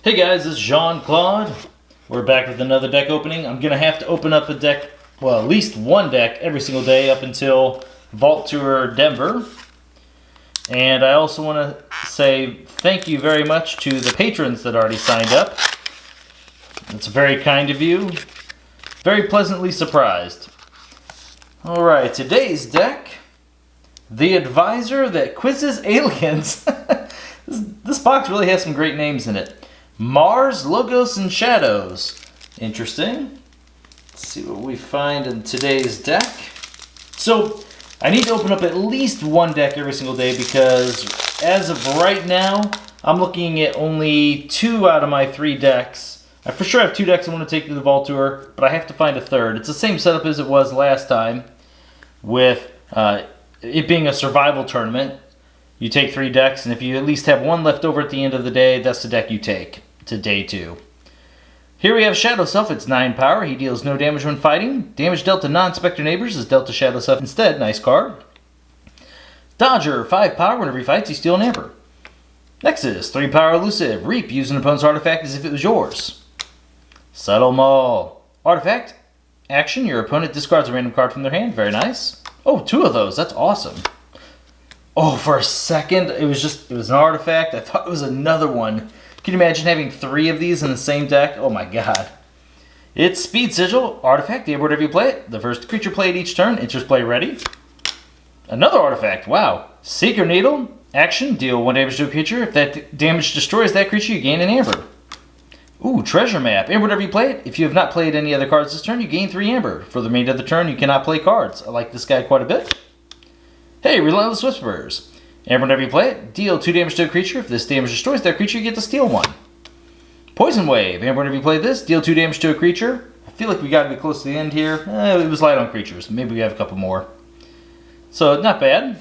Hey guys, this is Claude. We're back with another deck opening. I'm going to have to open up a deck, well, at least one deck every single day up until Vault Tour Denver. And I also want to say thank you very much to the patrons that already signed up. It's very kind of you. Very pleasantly surprised. Alright, today's deck, The Advisor That Quizzes Aliens. This box really has some great names in it. Mars, Logos, and Shadows. Interesting. Let's see what we find in today's deck. So, I need to open up at least one deck every single day because as of right now, I'm looking at only 2 out of my 3 decks. I for sure have 2 decks I want to take to the Vault Tour, but I have to find a third. It's the same setup as it was last time with it being a survival tournament. You take 3 decks, and if you at least have 1 left over at the end of the day, that's the deck you take to day 2. Here we have Shadow Self. It's 9 power. He deals no damage when fighting. Damage dealt to non-spectre neighbors is dealt to Shadow Self instead. Nice card. Dodger, 5 power. Whenever he fights, you steal an amber. Nexus, 3 power elusive. Reap, use an opponent's artifact as if it was yours. Subtle Maul. Artifact. Action, your opponent discards a random card from their hand. Very nice. Oh, 2 of those. That's awesome. Oh, for a second, it was an artifact. I thought it was another one. Can you imagine having 3 of these in the same deck? Oh my god. It's Speed Sigil, artifact. Whenever you play it, the first creature played each turn, enters play ready. Another artifact, wow. Seeker Needle, action, deal 1 damage to a creature. If that damage destroys that creature, you gain an amber. Ooh, Treasure Map. Amber, whenever you play it, if you have not played any other cards this turn, you gain 3 amber. For the remainder of the turn, you cannot play cards. I like this guy quite a bit. Hey, Relentless Whisperers. Amber, whenever you play it, deal 2 damage to a creature. If this damage destroys that creature, you get to steal 1. Poison Wave. Amber, whenever you play this, deal 2 damage to a creature. I feel like we got to be close to the end here. It was light on creatures. Maybe we have a couple more. So, not bad.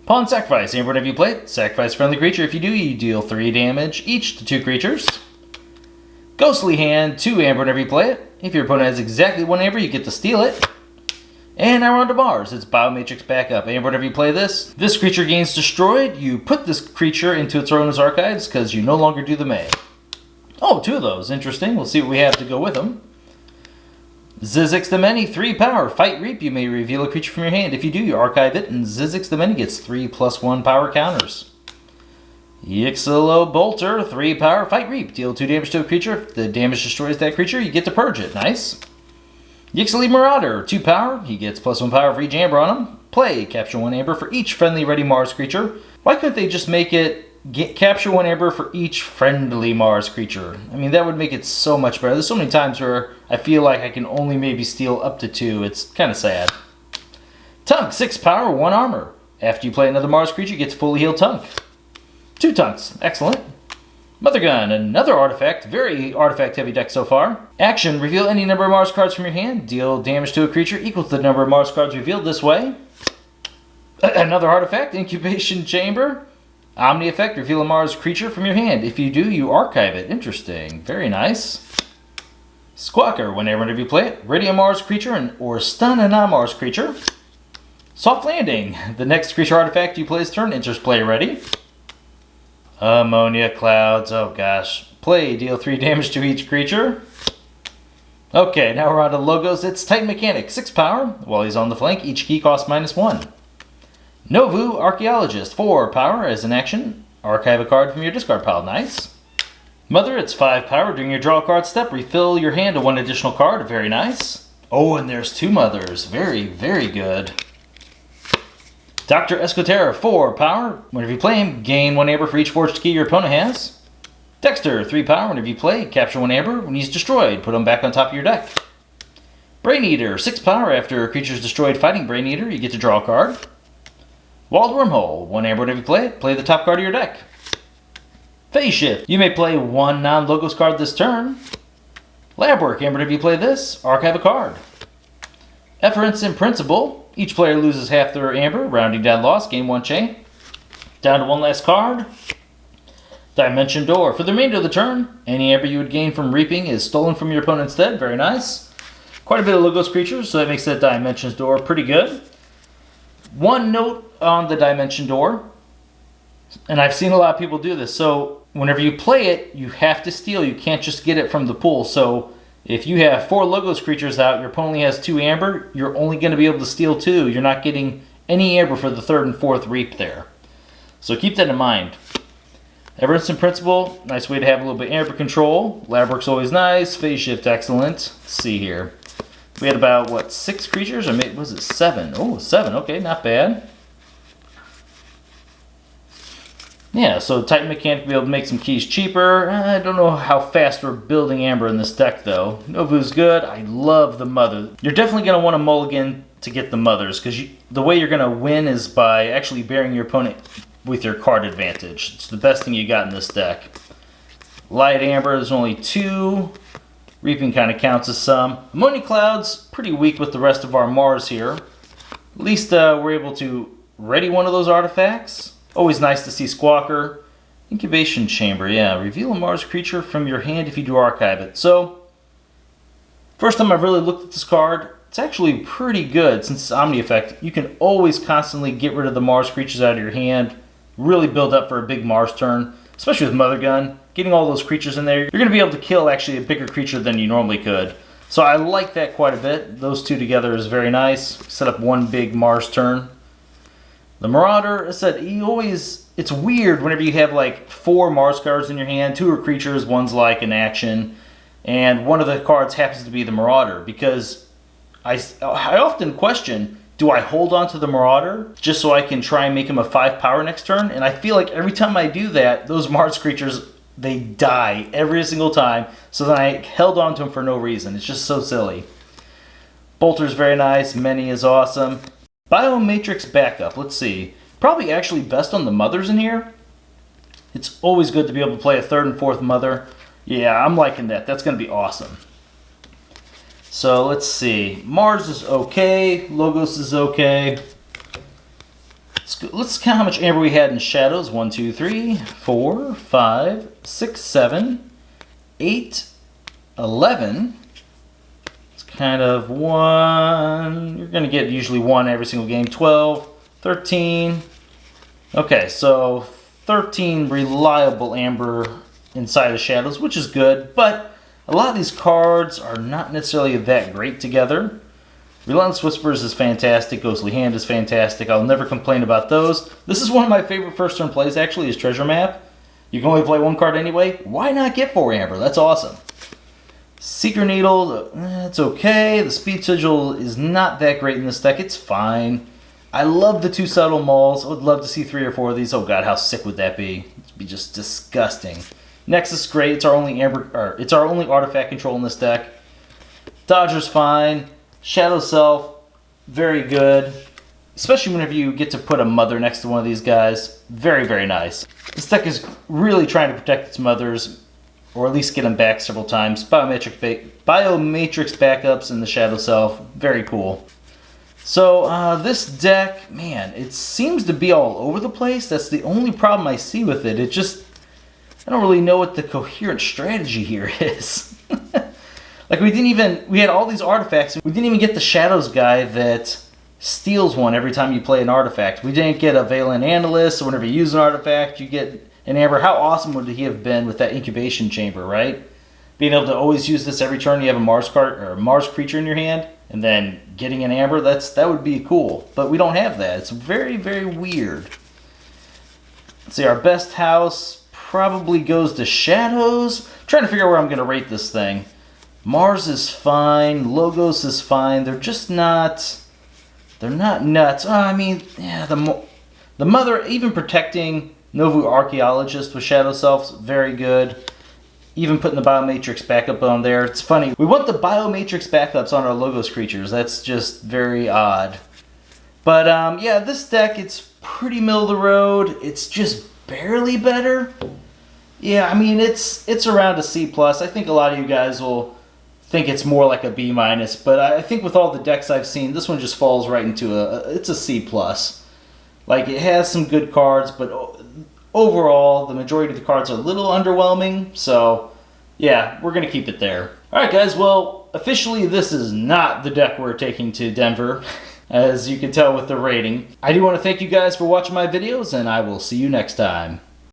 Pawn Sacrifice. Amber, whenever you play it, sacrifice a friendly creature. If you do, you deal 3 damage each to 2 creatures. Ghostly Hand. 2 amber, whenever you play it. If your opponent has exactly 1 amber, you get to steal it. And now we're on to Mars. It's Biomatrix Backup. And whenever you play this creature gains destroyed. You put this creature into its owner's archives because you no longer do the May. Oh, 2 of those. Interesting. We'll see what we have to go with them. Zizix the Many, 3 power. Fight Reap. You may reveal a creature from your hand. If you do, you archive it, and Zizix the Many gets 3+1 power counters. Yixilo Bolter, 3 power. Fight Reap. Deal 2 damage to a creature. If the damage destroys that creature, you get to purge it. Nice. Yixili Marauder, 2 power. He gets +1 power for each amber on him. Play, capture 1 amber for each friendly ready Mars creature. Why couldn't they just make it capture 1 amber for each friendly Mars creature? I mean, that would make it so much better. There's so many times where I feel like I can only maybe steal up to 2. It's kind of sad. Tunk, 6 power, 1 armor. After you play another Mars creature, you get to fully heal Tunk. 2 Tunks, excellent. Mother Gun, another artifact. Very artifact heavy deck so far. Action, reveal any number of Mars cards from your hand. Deal damage to a creature equal to the number of Mars cards revealed this way. Another artifact, Incubation Chamber. Omni effect, reveal a Mars creature from your hand. If you do, you archive it. Interesting, very nice. Squawker, whenever you play it, ready a Mars creature or stun a non-Mars creature. Soft Landing, the next creature artifact you play this turn enters play ready. Ammonia Clouds, oh gosh. Play, deal 3 damage to each creature. Okay, now we're on to Logos. It's Titan Mechanic, 6 power. While he's on the flank, each key costs -1. Novu, Archaeologist, 4 power. As an action, archive a card from your discard pile. Nice. Mother, it's 5 power. During your draw card step, refill your hand to 1 additional card. Very nice. Oh, and there's 2 mothers. Very, very good. Dr. Escotera, 4 power. Whenever you play him, gain 1 amber for each forged key your opponent has. Dexter, 3 power. Whenever you play, capture 1 amber. When he's destroyed, put him back on top of your deck. Brain Eater, 6 power. After a creature is destroyed fighting Brain Eater, you get to draw a card. Walled Wormhole, 1 amber whenever you play it. Play the top card of your deck. Phase Shift, you may play 1 non-Logos card this turn. Lab Work, amber whenever you play this, archive a card. Efference in Principle. Each player loses half their amber, rounding down loss, gain 1 chain. Down to 1 last card. Dimension Door. For the remainder of the turn, any amber you would gain from reaping is stolen from your opponent instead. Very nice. Quite a bit of Logos creatures, so that makes that Dimension Door pretty good. 1 note on the Dimension Door, and I've seen a lot of people do this. So whenever you play it, you have to steal. You can't just get it from the pool. So if you have 4 Logos creatures out, your opponent only has 2 amber, you're only going to be able to steal 2. You're not getting any amber for the 3rd and 4th reap there. So keep that in mind. Ever Instant Principle, nice way to have a little bit of amber control. Lab Work's always nice. Phase Shift, excellent. Let's see here. We had about, what, 6 creatures? Or maybe, was it 7? Oh, 7, okay, not bad. Yeah, so Titan Mechanic to be able to make some keys cheaper. I don't know how fast we're building amber in this deck, though. Novu's good. I love the Mother. You're definitely going to want to mulligan to get the Mothers, because the way you're going to win is by actually bearing your opponent with your card advantage. It's the best thing you got in this deck. Light Amber, there's only 2. Reaping kind of counts as some. Ammonia Cloud's pretty weak with the rest of our Mars here. At least we're able to ready one of those artifacts. Always nice to see Squawker. Incubation Chamber, yeah. Reveal a Mars creature from your hand if you do archive it. So, first time I've really looked at this card, it's actually pretty good since it's Omni Effect. You can always constantly get rid of the Mars creatures out of your hand. Really build up for a big Mars turn, especially with Mother Gun. Getting all those creatures in there, you're going to be able to kill actually a bigger creature than you normally could. So I like that quite a bit. Those two together is very nice. Set up one big Mars turn. The Marauder, I said, it's weird whenever you have like 4 Mars cards in your hand. 2 are creatures, one's like an action, and one of the cards happens to be the Marauder, because I often question, do I hold on to the Marauder just so I can try and make him a 5 power next turn? And I feel like every time I do that, those Mars creatures, they die every single time. So then I held on to him for no reason. It's just so silly. Bolter's very nice. Many is awesome. Biomatrix Backup. Let's see. Probably actually best on the Mothers in here. It's always good to be able to play a 3rd and 4th Mother. Yeah, I'm liking that. That's going to be awesome. So let's see. Mars is okay. Logos is okay. Let's count how much amber we had in Shadows. 1, 2, 3, 4, 5, 6, 7, 8, 11. It's kind of 1. You're going to get usually 1 every single game. 12, 13. Okay, so 13 reliable amber inside of Shadows, which is good, but a lot of these cards are not necessarily that great together. Relentless Whispers is fantastic. Ghostly Hand is fantastic. I'll never complain about those. This is one of my favorite first turn plays, actually, is Treasure Map. You can only play 1 card anyway. Why not get 4 amber? That's awesome. Seeker Needle, it's okay. The Speed Sigil is not that great in this deck. It's fine. I love the 2 Subtle Mauls. I would love to see 3 or 4 of these. Oh god, how sick would that be? It'd be just disgusting. Nexus is great. It's our only artifact control in this deck. Dodger's fine. Shadow Self, very good. Especially whenever you get to put a Mother next to one of these guys. Very, very nice. This deck is really trying to protect its Mothers, or at least get them back several times. Biomatrix backups in the Shadow Self, very cool. So this deck, man, it seems to be all over the place. That's the only problem I see with it. I don't really know what the coherent strategy here is. Like we had all these artifacts. We didn't even get the Shadows guy that steals one every time you play an artifact. We didn't get a Valen Analyst, so whenever you use an artifact, you get an amber. How awesome would he have been with that Incubation Chamber, right? Being able to always use this every turn you have a Mars card or a Mars creature in your hand, and then getting an amber, that would be cool. But we don't have that. It's very, very weird. Let's see, our best house probably goes to Shadows. I'm trying to figure out where I'm going to rate this thing. Mars is fine. Logos is fine. They're just not... They're not nuts. Oh, I mean, yeah, the Mother, even protecting Novu Archaeologist with Shadow Self's very good. Even putting the Biomatrix backup on there. It's funny. We want the Biomatrix backups on our Logos creatures. That's just very odd. But, yeah, this deck, it's pretty middle of the road. It's just barely better. Yeah, I mean, it's around a C+. I think a lot of you guys will think it's more like a B-, but I think with all the decks I've seen, this one just falls right into it's a C+. Like, it has some good cards, but overall, the majority of the cards are a little underwhelming, so yeah, we're going to keep it there. Alright guys, well, officially this is not the deck we're taking to Denver, as you can tell with the rating. I do want to thank you guys for watching my videos, and I will see you next time.